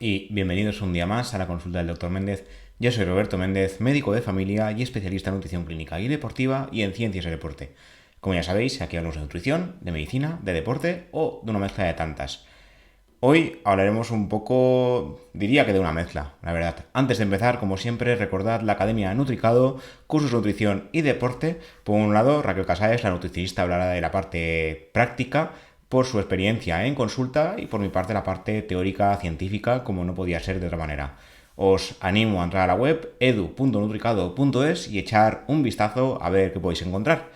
y bienvenidos un día más a la consulta del Dr. Méndez. Yo soy Roberto Méndez, médico de familia y especialista en nutrición clínica y deportiva y en ciencias del deporte. Como ya sabéis, aquí hablamos de nutrición, de medicina, de deporte o de una mezcla de tantas. Hoy hablaremos un poco, diría que de una mezcla, la verdad. Antes de empezar, como siempre, recordad la Academia Nutricado, cursos de nutrición y deporte. Por un lado, Raquel Casaes, la nutricionista, hablará de la parte práctica, por su experiencia en consulta, y por mi parte la parte teórica científica, como no podía ser de otra manera. Os animo a entrar a la web edu.nutricado.es y echar un vistazo a ver qué podéis encontrar.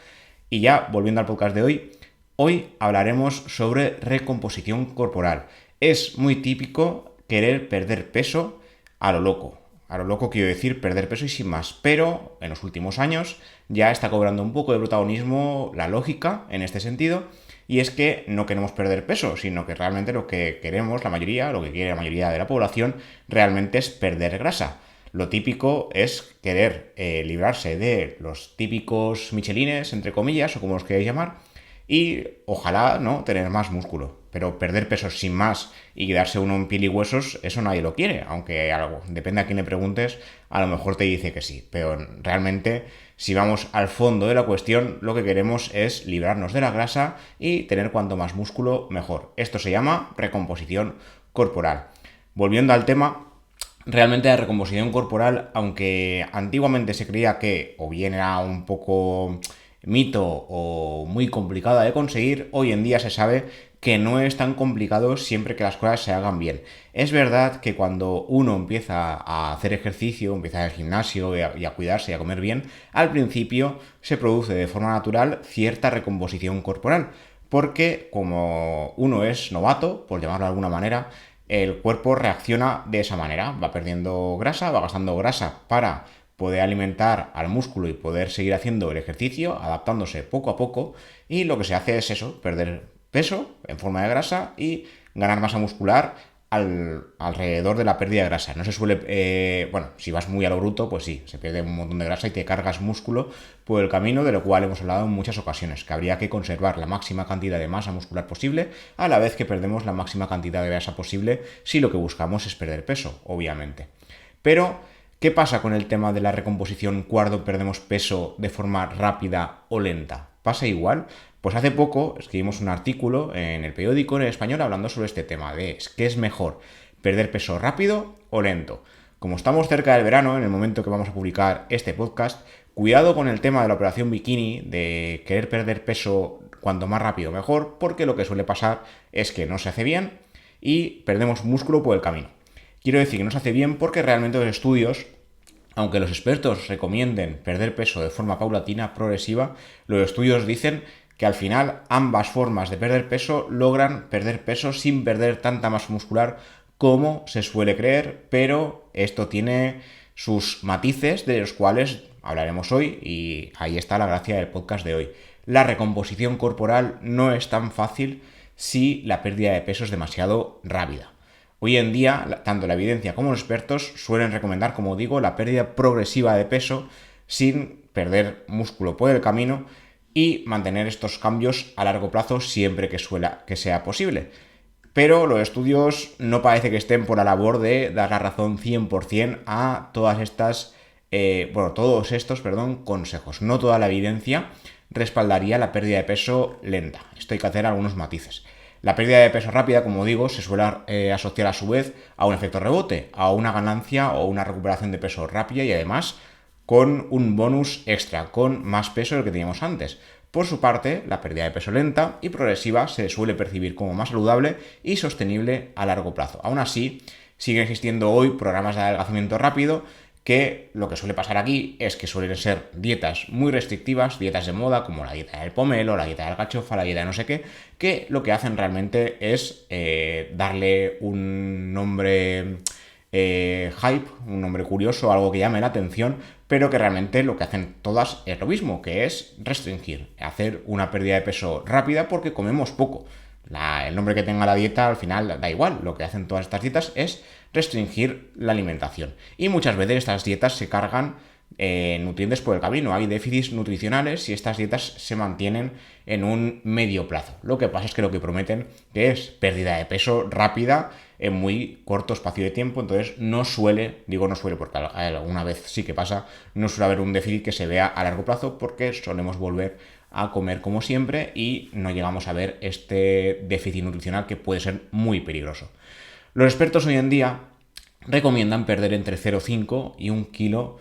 Y ya, volviendo al podcast de hoy hablaremos sobre recomposición corporal. Es muy típico querer perder peso a lo loco. A lo loco quiero decir perder peso y sin más. Pero en los últimos años ya está cobrando un poco de protagonismo la lógica en este sentido. Y es que no queremos perder peso, sino que realmente lo que queremos, lo que quiere la mayoría de la población, realmente es perder grasa. Lo típico es querer librarse de los típicos michelines, entre comillas, o como los queráis llamar, y ojalá no tener más músculo. Pero perder peso sin más y quedarse uno en piel y huesos, eso nadie lo quiere. Aunque algo, depende a quién le preguntes, a lo mejor te dice que sí. Pero realmente, si vamos al fondo de la cuestión, lo que queremos es librarnos de la grasa y tener cuanto más músculo, mejor. Esto se llama recomposición corporal. Volviendo al tema, realmente la recomposición corporal, aunque antiguamente se creía que o bien era un poco mito o muy complicada de conseguir, hoy en día se sabe que no es tan complicado siempre que las cosas se hagan bien. Es verdad que cuando uno empieza a hacer ejercicio, empieza al gimnasio y a cuidarse y a comer bien, al principio se produce de forma natural cierta recomposición corporal, porque como uno es novato, por llamarlo de alguna manera, el cuerpo reacciona de esa manera, va perdiendo grasa, va gastando grasa para poder alimentar al músculo y poder seguir haciendo el ejercicio, adaptándose poco a poco, y lo que se hace es eso, perder peso en forma de grasa y ganar masa muscular alrededor de la pérdida de grasa. No se suele, si vas muy a lo bruto, pues sí, se pierde un montón de grasa y te cargas músculo por el camino, de lo cual hemos hablado en muchas ocasiones, que habría que conservar la máxima cantidad de masa muscular posible a la vez que perdemos la máxima cantidad de grasa posible si lo que buscamos es perder peso, obviamente. Pero ¿qué pasa con el tema de la recomposición cuando perdemos peso de forma rápida o lenta? ¿Pasa igual? Pues hace poco escribimos un artículo en el periódico en el español hablando sobre este tema de qué es mejor, perder peso rápido o lento. Como estamos cerca del verano, en el momento que vamos a publicar este podcast, cuidado con el tema de la operación bikini, de querer perder peso cuanto más rápido mejor, porque lo que suele pasar es que no se hace bien y perdemos músculo por el camino. Quiero decir que no se hace bien porque realmente los estudios, aunque los expertos recomienden perder peso de forma paulatina, progresiva, los estudios dicen que al final ambas formas de perder peso logran perder peso sin perder tanta masa muscular como se suele creer, pero esto tiene sus matices de los cuales hablaremos hoy y ahí está la gracia del podcast de hoy. La recomposición corporal no es tan fácil si la pérdida de peso es demasiado rápida. Hoy en día, tanto la evidencia como los expertos suelen recomendar, como digo, la pérdida progresiva de peso sin perder músculo por el camino y mantener estos cambios a largo plazo siempre que sea posible. Pero los estudios no parece que estén por la labor de dar la razón 100% a todos estos consejos. No toda la evidencia respaldaría la pérdida de peso lenta. Esto hay que hacer algunos matices. La pérdida de peso rápida, como digo, se suele asociar a su vez a un efecto rebote, a una ganancia o una recuperación de peso rápida y además con un bonus extra, con más peso del que teníamos antes. Por su parte, la pérdida de peso lenta y progresiva se suele percibir como más saludable y sostenible a largo plazo. Aún así, siguen existiendo hoy programas de adelgazamiento rápido que lo que suele pasar aquí es que suelen ser dietas muy restrictivas, dietas de moda como la dieta del pomelo, la dieta del alcachofa, la dieta de no sé qué, que lo que hacen realmente es darle un nombre hype, un nombre curioso, algo que llame la atención, pero que realmente lo que hacen todas es lo mismo, que es restringir, hacer una pérdida de peso rápida porque comemos poco. El nombre que tenga la dieta al final da igual, lo que hacen todas estas dietas es restringir la alimentación. Y muchas veces estas dietas se cargan nutrientes por el camino, hay déficits nutricionales y estas dietas se mantienen en un medio plazo. Lo que pasa es que lo que prometen que es pérdida de peso rápida en muy corto espacio de tiempo, entonces no suele, digo no suele porque alguna vez sí que pasa, no suele haber un déficit que se vea a largo plazo porque solemos volver a comer como siempre y no llegamos a ver este déficit nutricional que puede ser muy peligroso. Los expertos hoy en día recomiendan perder entre 0,5 y 1 kilo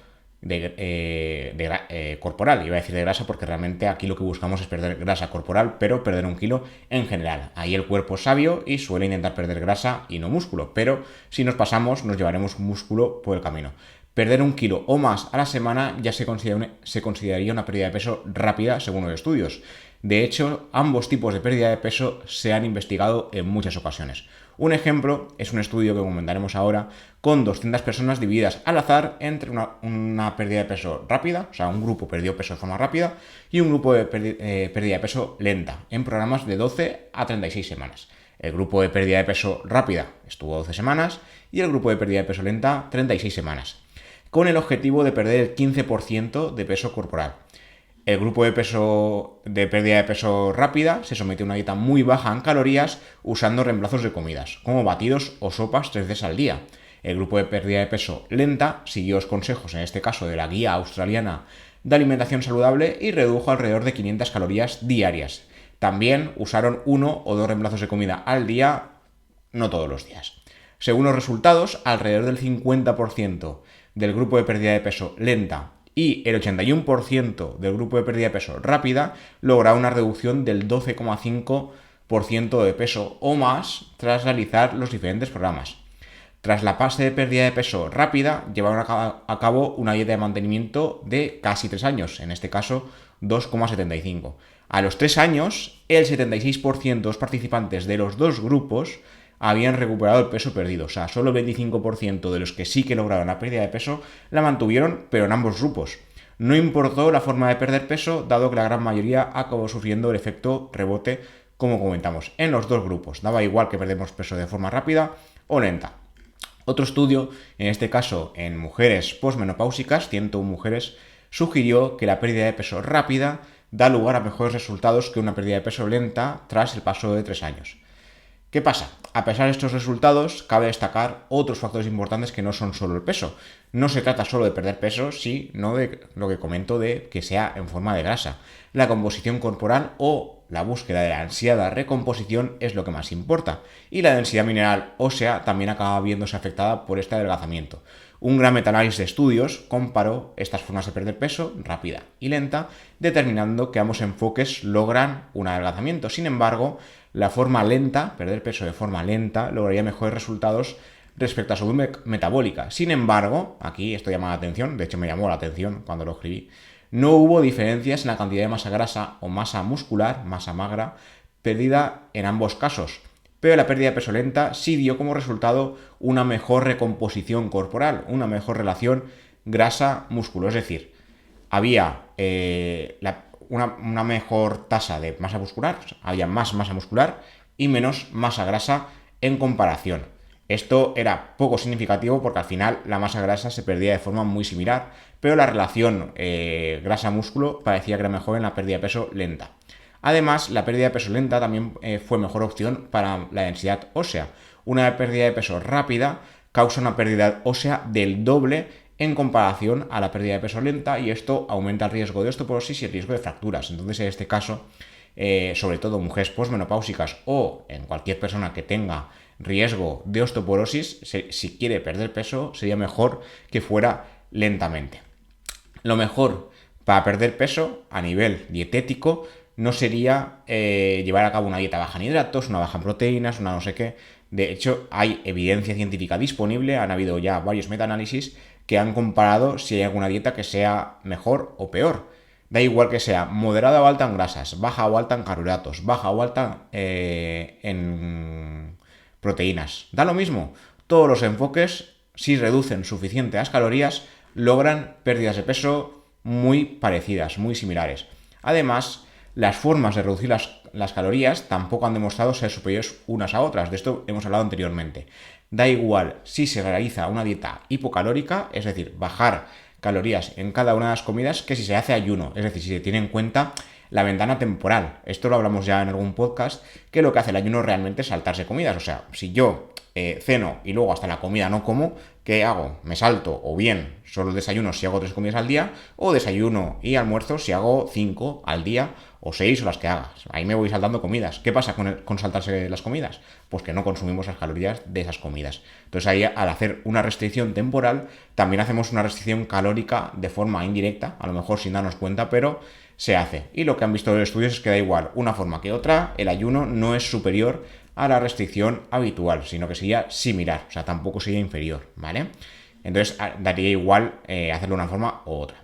corporal. Iba a decir de grasa porque realmente aquí lo que buscamos es perder grasa corporal, pero perder 1 kilo en general. Ahí el cuerpo es sabio y suele intentar perder grasa y no músculo, pero si nos pasamos nos llevaremos músculo por el camino. Perder 1 kilo o más a la semana ya se consideraría una pérdida de peso rápida según los estudios. De hecho, ambos tipos de pérdida de peso se han investigado en muchas ocasiones. Un ejemplo es un estudio que comentaremos ahora con 200 personas divididas al azar entre una pérdida de peso rápida, o sea, un grupo perdió peso de forma rápida y un grupo de pérdida de peso lenta en programas de 12 a 36 semanas. El grupo de pérdida de peso rápida estuvo 12 semanas y el grupo de pérdida de peso lenta 36 semanas, con el objetivo de perder el 15% de peso corporal. El grupo de pérdida de peso rápida se sometió a una dieta muy baja en calorías usando reemplazos de comidas, como batidos o sopas 3 veces al día. El grupo de pérdida de peso lenta siguió los consejos, en este caso de la guía australiana de alimentación saludable, y redujo alrededor de 500 calorías diarias. También usaron 1 o 2 reemplazos de comida al día, no todos los días. Según los resultados, alrededor del 50% del grupo de pérdida de peso lenta y el 81% del grupo de pérdida de peso rápida logra una reducción del 12,5% de peso o más tras realizar los diferentes programas. Tras la fase de pérdida de peso rápida, llevaron a cabo una dieta de mantenimiento de casi 3 años, en este caso 2,75. A los 3 años, el 76% de los participantes de los dos grupos habían recuperado el peso perdido. O sea, solo el 25% de los que sí que lograron la pérdida de peso la mantuvieron, pero en ambos grupos. No importó la forma de perder peso, dado que la gran mayoría acabó sufriendo el efecto rebote, como comentamos, en los dos grupos. Daba igual que perdemos peso de forma rápida o lenta. Otro estudio, en este caso en mujeres posmenopáusicas, 101 mujeres, sugirió que la pérdida de peso rápida da lugar a mejores resultados que una pérdida de peso lenta tras el paso de 3 años. ¿Qué pasa? A pesar de estos resultados, cabe destacar otros factores importantes que no son solo el peso. No se trata solo de perder peso, sino de lo que comento de que sea en forma de grasa. La composición corporal o la búsqueda de la ansiada recomposición es lo que más importa. Y la densidad mineral ósea también acaba viéndose afectada por este adelgazamiento. Un gran metaanálisis de estudios comparó estas formas de perder peso, rápida y lenta, determinando que ambos enfoques logran un adelgazamiento. Sin embargo, la forma lenta, perder peso de forma lenta, lograría mejores resultados respecto a su metabólica. Sin embargo, aquí esto llama la atención, de hecho me llamó la atención cuando lo escribí, no hubo diferencias en la cantidad de masa grasa o masa muscular, masa magra, perdida en ambos casos. Pero la pérdida de peso lenta sí dio como resultado una mejor recomposición corporal, una mejor relación grasa-músculo. Es decir, había una mejor tasa de masa muscular, había más masa muscular y menos masa grasa en comparación. Esto era poco significativo porque al final la masa grasa se perdía de forma muy similar, pero la relación grasa-músculo parecía que era mejor en la pérdida de peso lenta. Además, la pérdida de peso lenta también fue mejor opción para la densidad ósea. Una pérdida de peso rápida causa una pérdida ósea del doble en comparación a la pérdida de peso lenta, y esto aumenta el riesgo de osteoporosis y el riesgo de fracturas. Entonces, en este caso, sobre todo mujeres posmenopáusicas o en cualquier persona que tenga riesgo de osteoporosis, si quiere perder peso, sería mejor que fuera lentamente. Lo mejor para perder peso a nivel dietético no sería llevar a cabo una dieta baja en hidratos, una baja en proteínas, una no sé qué. De hecho, hay evidencia científica disponible, han habido ya varios metaanálisis que han comparado si hay alguna dieta que sea mejor o peor. Da igual que sea moderada o alta en grasas, baja o alta en carbohidratos, baja o alta en proteínas. Da lo mismo. Todos los enfoques, si reducen suficiente las calorías, logran pérdidas de peso muy parecidas, muy similares. Además, las formas de reducir las calorías tampoco han demostrado ser superiores unas a otras. De esto hemos hablado anteriormente. Da igual si se realiza una dieta hipocalórica, es decir, bajar calorías en cada una de las comidas, que si se hace ayuno, es decir, si se tiene en cuenta la ventana temporal. Esto lo hablamos ya en algún podcast, que lo que hace el ayuno realmente es saltarse comidas. O sea, si yo ceno y luego hasta la comida no como, ¿qué hago? Me salto, o bien solo desayuno si hago 3 comidas al día, o desayuno y almuerzo si hago 5 al día, o 6 o las que hagas. Ahí me voy saltando comidas. ¿Qué pasa con saltarse las comidas? Pues que no consumimos las calorías de esas comidas. Entonces ahí, al hacer una restricción temporal, también hacemos una restricción calórica de forma indirecta, a lo mejor sin darnos cuenta, pero se hace. Y lo que han visto los estudios es que da igual una forma que otra, el ayuno no es superior a la restricción habitual, sino que sería similar, o sea, tampoco sería inferior, ¿vale? Entonces daría igual hacerlo de una forma u otra.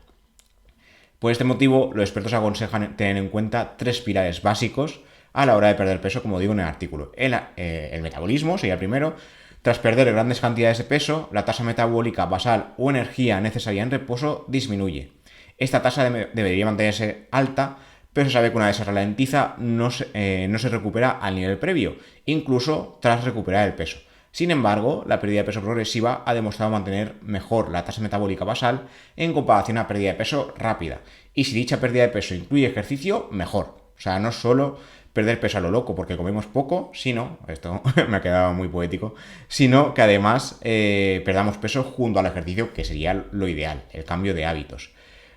Por este motivo, los expertos aconsejan tener en cuenta 3 pilares básicos a la hora de perder peso, como digo en el artículo. El metabolismo sería el primero. Tras perder grandes cantidades de peso, la tasa metabólica basal o energía necesaria en reposo disminuye. Esta tasa debería mantenerse alta, pero se sabe que una vez se ralentiza no se recupera al nivel previo, incluso tras recuperar el peso. Sin embargo, la pérdida de peso progresiva ha demostrado mantener mejor la tasa metabólica basal en comparación a la pérdida de peso rápida. Y si dicha pérdida de peso incluye ejercicio, mejor. O sea, no solo perder peso a lo loco porque comemos poco, sino, esto me ha quedado muy poético, sino que además perdamos peso junto al ejercicio, que sería lo ideal, el cambio de hábitos.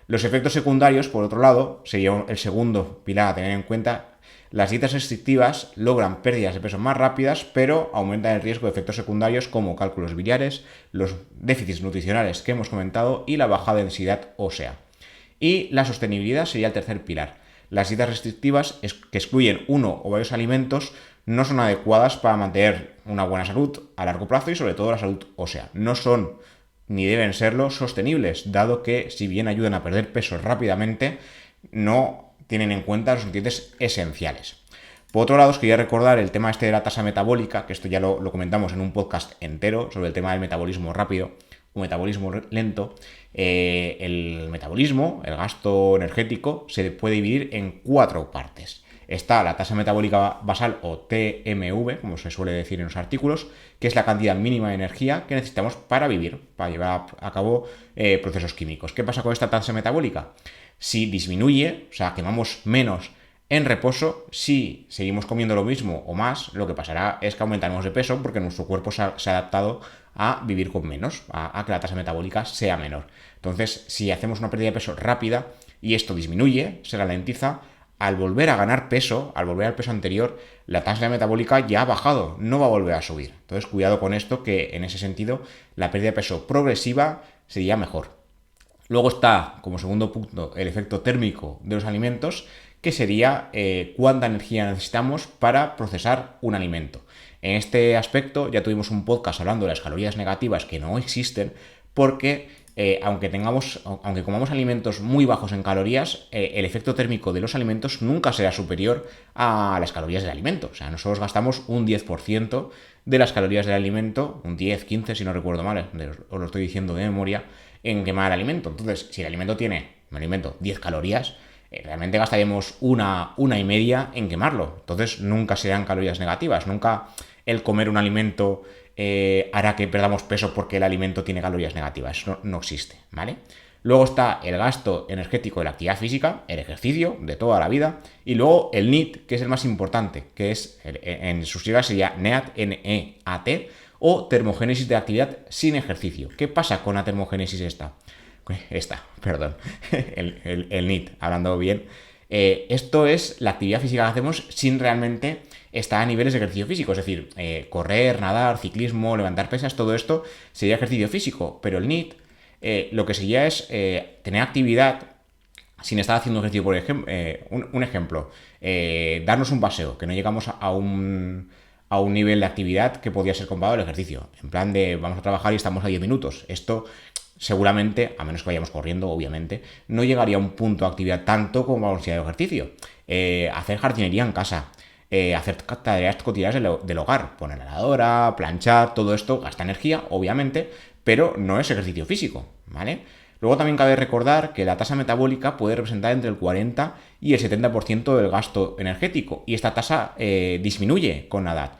Los efectos secundarios, por otro lado, sería el segundo pilar a tener en cuenta. Las dietas restrictivas logran pérdidas de peso más rápidas, pero aumentan el riesgo de efectos secundarios como cálculos biliares, los déficits nutricionales que hemos comentado y la baja densidad ósea. Y la sostenibilidad sería el tercer pilar. Las dietas restrictivas que excluyen uno o varios alimentos no son adecuadas para mantener una buena salud a largo plazo y sobre todo la salud ósea. No son ni deben serlo sostenibles, dado que si bien ayudan a perder peso rápidamente, no tienen en cuenta los nutrientes esenciales. Por otro lado, os quería recordar el tema de la tasa metabólica, que esto ya lo comentamos en un podcast entero sobre el tema del metabolismo rápido o metabolismo lento. El metabolismo, el gasto energético, se puede dividir en 4 partes. Está la tasa metabólica basal o TMV, como se suele decir en los artículos, que es la cantidad mínima de energía que necesitamos para vivir, para llevar a cabo procesos químicos. ¿Qué pasa con esta tasa metabólica? Si disminuye, o sea, quemamos menos en reposo, si seguimos comiendo lo mismo o más, lo que pasará es que aumentaremos de peso porque nuestro cuerpo se ha adaptado a vivir con menos, a que la tasa metabólica sea menor. Entonces, si hacemos una pérdida de peso rápida y esto disminuye, se ralentiza, al volver a ganar peso, al volver al peso anterior, la tasa metabólica ya ha bajado, no va a volver a subir. Entonces, cuidado con esto, que en ese sentido la pérdida de peso progresiva sería mejor. Luego está, como segundo punto, el efecto térmico de los alimentos, que sería cuánta energía necesitamos para procesar un alimento. En este aspecto ya tuvimos un podcast hablando de las calorías negativas que no existen, porque aunque comamos alimentos muy bajos en calorías, el efecto térmico de los alimentos nunca será superior a las calorías del alimento. O sea, nosotros gastamos un 10% de las calorías del alimento, un 10, 15 si no recuerdo mal, os lo estoy diciendo de memoria, en quemar el alimento. Entonces, si el alimento tiene, me lo invento, 10 calorías, realmente gastaremos una y media en quemarlo. Entonces, nunca serán calorías negativas, nunca el comer un alimento hará que perdamos peso porque el alimento tiene calorías negativas. Eso no existe, ¿vale? Luego está el gasto energético de la actividad física, el ejercicio de toda la vida, y luego el NEAT, que es el más importante, que es, en sus siglas sería NEAT, N-E-A-T, o termogénesis de actividad sin ejercicio. ¿Qué pasa con la termogénesis el NEAT, hablando bien? Esto es la actividad física que hacemos sin realmente estar a niveles de ejercicio físico, es decir, correr, nadar, ciclismo, levantar pesas, todo esto sería ejercicio físico, pero el NEAT lo que sería es tener actividad sin estar haciendo ejercicio. Por ejemplo, un ejemplo, darnos un paseo, que no llegamos a un nivel de actividad que podría ser comparado al ejercicio, en plan de vamos a trabajar y estamos a 10 minutos. Esto seguramente, a menos que vayamos corriendo, obviamente, no llegaría a un punto de actividad tanto como vamos a ir al ejercicio. Hacer jardinería en casa, hacer tareas cotidianas del hogar, poner la lavadora, planchar, todo esto gasta energía, obviamente, pero no es ejercicio físico, ¿vale? Luego también cabe recordar que la tasa metabólica puede representar entre el 40 y el 70% del gasto energético, y esta tasa disminuye con la edad.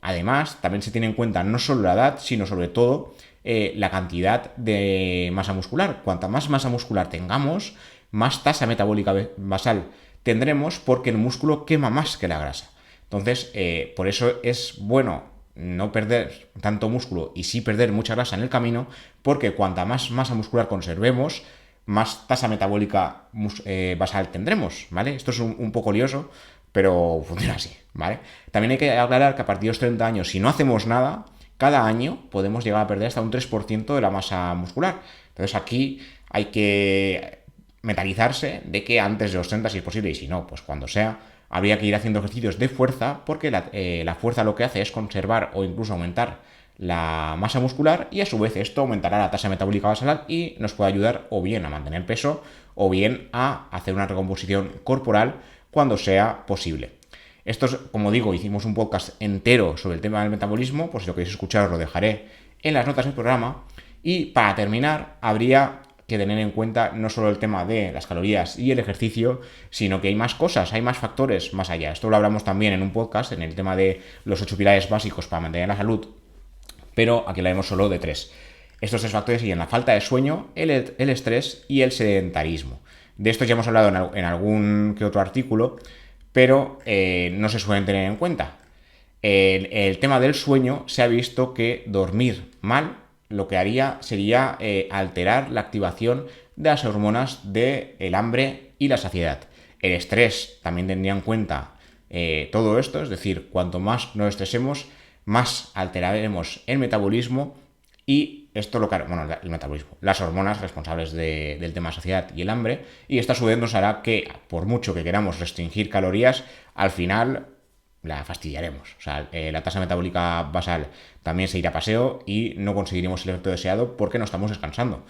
Además, también se tiene en cuenta no solo la edad, sino sobre todo la cantidad de masa muscular. Cuanta más masa muscular tengamos, más tasa metabólica basal tendremos, porque el músculo quema más que la grasa. Entonces, por eso es bueno no perder tanto músculo y sí perder mucha grasa en el camino, porque cuanta más masa muscular conservemos, más tasa metabólica basal tendremos, ¿vale? Esto es un poco lioso, pero funciona así, ¿vale? También hay que aclarar que a partir de los 30 años, si no hacemos nada, cada año podemos llegar a perder hasta un 3% de la masa muscular. Entonces aquí hay que mentalizarse de que antes de los 30, si es posible, y si no, pues cuando sea, habría que ir haciendo ejercicios de fuerza, porque la fuerza lo que hace es conservar o incluso aumentar la masa muscular, y a su vez esto aumentará la tasa metabólica basal y nos puede ayudar o bien a mantener peso o bien a hacer una recomposición corporal cuando sea posible. Esto es, como digo, hicimos un podcast entero sobre el tema del metabolismo, pues si lo queréis escuchar os lo dejaré en las notas del programa. Y para terminar, habría que tener en cuenta no solo el tema de las calorías y el ejercicio, sino que hay más cosas, hay más factores más allá. Esto lo hablamos también en un podcast, en el tema de los 8 pilares básicos para mantener la salud, pero aquí hablaremos solo de 3. Estos 3 factores serían la falta de sueño, el estrés y el sedentarismo. De esto ya hemos hablado en algún que otro artículo, pero no se suelen tener en cuenta. El tema del sueño, se ha visto que dormir mal lo que haría sería alterar la activación de las hormonas del hambre y la saciedad. El estrés también tendría en cuenta todo esto, es decir, cuanto más nos estresemos, más alteraremos el metabolismo, y esto lo que hará, bueno, el metabolismo, las hormonas responsables del tema saciedad y el hambre, y esto a su vez nos hará que, por mucho que queramos restringir calorías, al final la fastidiaremos. O sea, la tasa metabólica basal también se irá a paseo y no conseguiremos el efecto deseado porque no estamos descansando.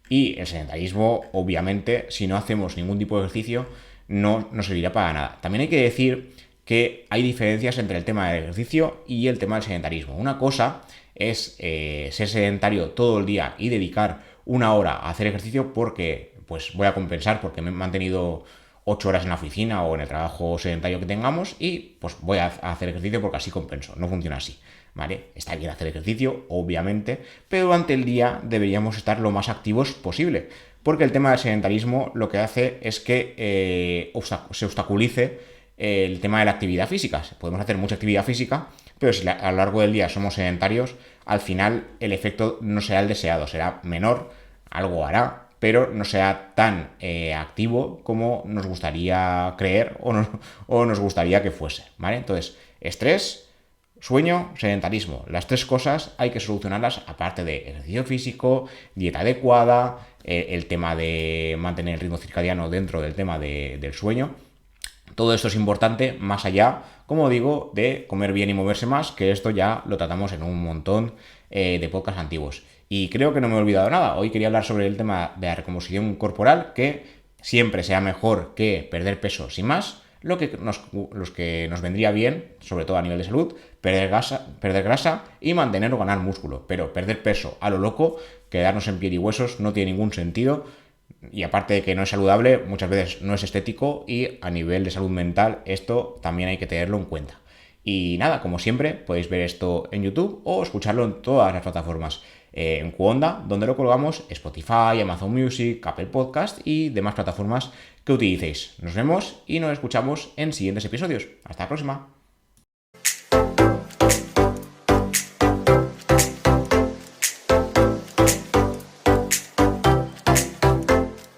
Y el sedentarismo, obviamente, si no hacemos ningún tipo de ejercicio, no nos servirá para nada. También hay que decir que hay diferencias entre el tema del ejercicio y el tema del sedentarismo. Una cosa es ser sedentario todo el día y dedicar una hora a hacer ejercicio porque pues voy a compensar porque me he mantenido 8 horas en la oficina o en el trabajo sedentario que tengamos y pues voy a hacer ejercicio porque así compenso. No funciona así, ¿vale? Está bien hacer ejercicio, obviamente, pero durante el día deberíamos estar lo más activos posible, porque el tema del sedentarismo lo que hace es que se obstaculice el tema de la actividad física. Podemos hacer mucha actividad física, pero si a lo largo del día somos sedentarios, al final el efecto no será el deseado, será menor, algo hará, pero no sea tan activo como nos gustaría creer o nos gustaría que fuese, ¿vale? Entonces, estrés, sueño, sedentarismo. Las 3 cosas hay que solucionarlas aparte de ejercicio físico, dieta adecuada, el tema de mantener el ritmo circadiano dentro del tema del sueño. Todo esto es importante, más allá, como digo, de comer bien y moverse más, que esto ya lo tratamos en un montón de podcasts antiguos. Y creo que no me he olvidado nada. Hoy quería hablar sobre el tema de la recomposición corporal, que siempre sea mejor que perder peso sin más. Los que nos vendría bien, sobre todo a nivel de salud, perder grasa y mantener o ganar músculo. Pero perder peso a lo loco, quedarnos en piel y huesos, no tiene ningún sentido. Y aparte de que no es saludable, muchas veces no es estético, y a nivel de salud mental esto también hay que tenerlo en cuenta. Y nada, como siempre, podéis ver esto en YouTube o escucharlo en todas las plataformas. En Cuonda, donde lo colgamos, Spotify, Amazon Music, Apple Podcast y demás plataformas que utilicéis. Nos vemos y nos escuchamos en siguientes episodios. Hasta la próxima.